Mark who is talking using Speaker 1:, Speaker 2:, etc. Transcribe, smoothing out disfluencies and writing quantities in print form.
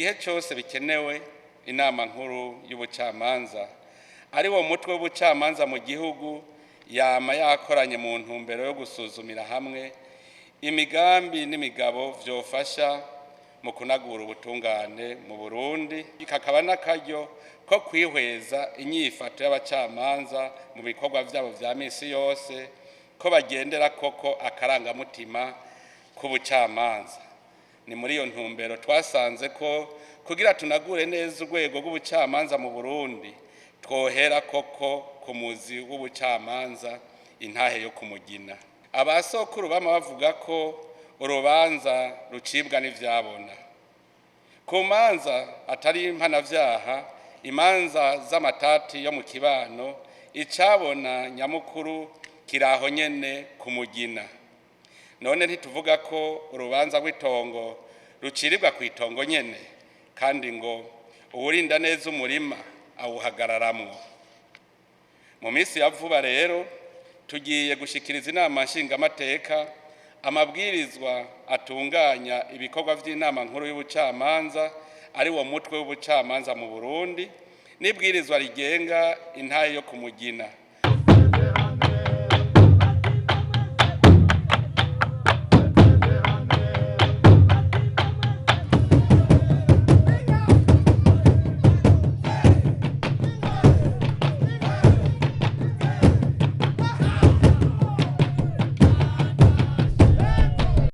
Speaker 1: igihe cyose bikenewe inama nkuru y'ubucamanza ari wo mutwe w'ubucamanza mu gihugu yama yakoranye mu ntumbero yo gusuzumira hamwe imigambi n'imigabo vyofasha mu kunagura ubutungane mu Burundi, kakaba n'akaryo ko kwihweza inyifato y'abacamanza mu bikorwa vyabo vya misi yose ko bagendera koko akarangamutima k'ubucamanza. Ni muri iyo ntumbero twasanze ko kugira tunagure neza urwego rw'ubucamanza mu Burundi twohera koko ku muzi w'ubucamanza intahe yo kumugina. Abasokuru bama bavuga ko urubanza rucibwa n'ivyabona. Ku manza atari impanavyaha, imanza z'amatati yo mu kibano, icabona nyamukuru kiraho nyene kumugina. None ntituvuga ko urubanza rw'itongo ruciribwa kw'itongo nyene, kandi ngo uwurinda neza umurima awuhagararamwo. Mu minsi ya vuba rero tugiye gushikiriza inama nshingamateka amabwirizwa atunganya ibikorwa vy'inama nkuru y'ubucamanza ari wo mutwe w'ubucamanza mu Burundi n'ibwirizwa rigenga intahe yo kumugina.